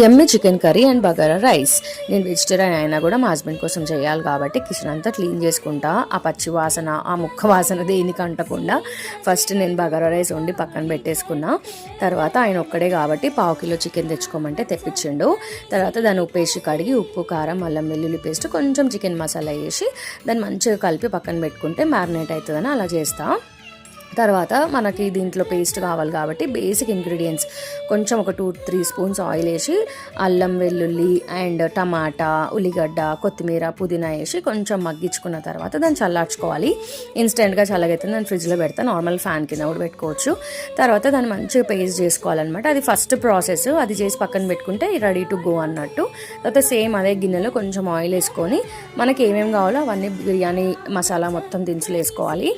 Yummy chicken curry and bagara rice. నేను vegetarian అయినా కూడా మా హస్బెండ్ కోసం చేయాలి కాబట్టి కిచెన్ అంతా క్లీన్ చేసుకుంటా. ఆ పచ్చి వాసన, ఆ ముక్క వాసన దేనికి అంటకుండా ఫస్ట్ నేను బగారా రైస్ వండి పక్కన పెట్టేసుకున్నా. తర్వాత ఆయన ఒక్కడే కాబట్టి 1/2 కిలో చికెన్ తెచ్చుకోమంటే తెప్పించిండు. తర్వాత దాన్ని ఉప్పేసి కడిగి ఉప్పు, కారం, అల్లం వెల్లుల్లి పేస్ట్, కొంచెం చికెన్ మసాలా వేసి దాన్ని మంచిగా కలిపి పక్కన పెట్టుకుంటే మ్యారినేట్ అవుతుందని అలా చేస్తా. తర్వాత మనకి దీంట్లో పేస్ట్ కావాలి కాబట్టి బేసిక్ ఇంగ్రీడియంట్స్ కొంచెం ఒక 2-3 స్పూన్స్ ఆయిల్ వేసి అల్లం వెల్లుల్లి అండ్ టమాటా, ఉల్లిగడ్డ, కొత్తిమీర, పుదీనా వేసి కొంచెం మగ్గించుకున్న తర్వాత దాన్ని చల్లార్చుకోవాలి. ఇన్స్టెంట్గా చల్లగైతే నేను ఫ్రిడ్జ్లో పెడతాను, నార్మల్ ఫ్యాన్ కింద కూడా పెట్టుకోవచ్చు. తర్వాత దాన్ని మంచిగా పేస్ట్ చేసుకోవాలన్నమాట. అది ఫస్ట్ ప్రాసెస్. అది చేసి పక్కన పెట్టుకుంటే రెడీ టు గో అన్నట్టు. తర్వాత సేమ్ అదే గిన్నెలో కొంచెం ఆయిల్ వేసుకొని మనకి ఏమేమి కావాలో అవన్నీ బిర్యానీ మసాలా మొత్తం దినుసులు వేసుకోవాలి.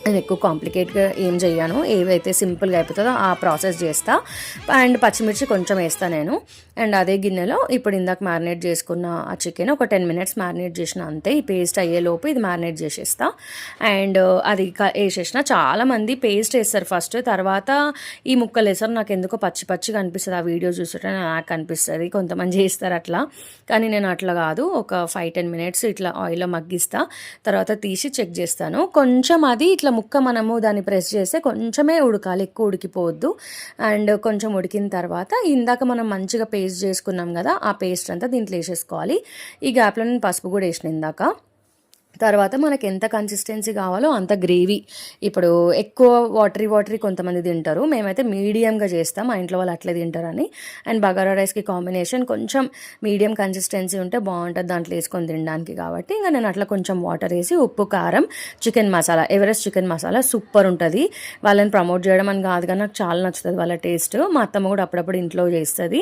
నేను ఎక్కువ కాంప్లికేట్గా ఏం చేయను, ఏవైతే సింపుల్గా అయిపోతుందో ఆ ప్రాసెస్ చేస్తా. అండ్ పచ్చిమిర్చి కొంచెం వేస్తాను నేను. అండ్ అదే గిన్నెలో ఇప్పుడు ఇందాక మ్యారినేట్ చేసుకున్న ఆ చికెన్ ఒక 10 మినిట్స్ మ్యారినేట్ చేసిన అంతే. ఈ పేస్ట్ అయ్యేలోపు ఇది మ్యారినేట్ చేసేస్తా. అండ్ అది వేసేసిన. చాలామంది పేస్ట్ వేస్తారు ఫస్ట్, తర్వాత ఈ ముక్కలు వేస్తారు. నాకు ఎందుకో పచ్చి పచ్చిగా అనిపిస్తుంది, ఆ వీడియో చూస్తుంటే నాకు అనిపిస్తుంది. కొంతమంది చేస్తారు అట్లా, కానీ నేను అట్లా కాదు. ఒక 5-10 మినిట్స్ ఇట్లా ఆయిల్లో మగ్గిస్తా. తర్వాత తీసి చెక్ చేస్తాను. కొంచెం అది ఇట్లా ముక్క మనము దాన్ని ప్రెస్ చేస్తే కొంచెమే ఉడకాలి, ఎక్కువ ఉడికిపోవద్దు. అండ్ కొంచెం ఉడికిన తర్వాత ఇందాక మనం మంచిగా పేస్ట్ చేసుకున్నాం కదా, ఆ పేస్ట్ అంతా దీంట్లో వేసేసుకోవాలి. ఈ గ్యాప్లో నేను పసుపు కూడా వేసిన ఇందాక. తర్వాత మనకి ఎంత కన్సిస్టెన్సీ కావాలో అంత గ్రేవీ. ఇప్పుడు ఎక్కువ వాటరీ కొంతమంది తింటారు, మేమైతే మీడియంగా చేస్తాం, మా ఇంట్లో వాళ్ళు అట్లే తింటారని. అండ్ బగారా రైస్కి కాంబినేషన్ కొంచెం మీడియం కన్సిస్టెన్సీ ఉంటే బాగుంటుంది దాంట్లో వేసుకొని తినడానికి. కాబట్టి ఇంకా నేను అట్లా కొంచెం వాటర్ వేసి ఉప్పు, కారం, chicken masala, Everest chicken masala super ఉంటుంది. వాళ్ళని ప్రమోట్ చేయడం అని కాదు కానీ నాకు చాలా నచ్చుతుంది వాళ్ళ టేస్ట్. మా అత్తమ్మ కూడా అప్పుడప్పుడు ఇంట్లో చేస్తుంది.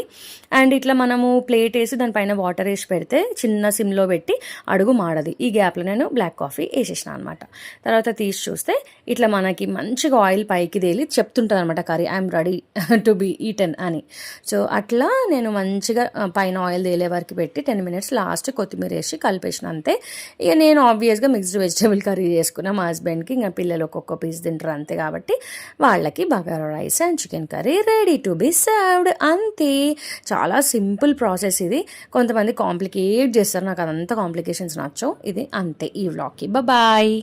అండ్ ఇట్లా మనము ప్లేట్ వేసి దానిపైన వాటర్ వేసి పెడితే చిన్న సిమ్లో పెట్టి అడుగు మాడది. ఈ గ్యాప్లో నేను బ్లాక్ కాఫీ వేసేసిన అనమాట. తర్వాత తీసి చూస్తే ఇట్లా మనకి మంచిగా ఆయిల్ పైకి తేలి చెప్తుంటుంది అనమాట, curry I'm ready to be eaten అని. సో అట్లా నేను మంచిగా పైన ఆయిల్ తేలే వరకు పెట్టి 10 మినిట్స్ లాస్ట్ కొత్తిమీర వేసి కలిపేసిన అంతే. ఇక నేను ఆబ్వియస్గా మిక్స్డ్ వెజిటేబుల్ కర్రీ చేసుకున్నా. మా హస్బెండ్కి ఇంకా పిల్లలు ఒక్కొక్క పీస్ తింటారు అంతే, కాబట్టి వాళ్ళకి bagara rice and chicken curry ready to be served అంతే. చాలా సింపుల్ ప్రాసెస్ ఇది. కొంతమంది కాంప్లికేట్ చేస్తారు, నాకు అదంతా కాంప్లికేషన్స్ నచ్చవు. ఇది అంతే ఈ వ్లాగ్కి. బాయ్.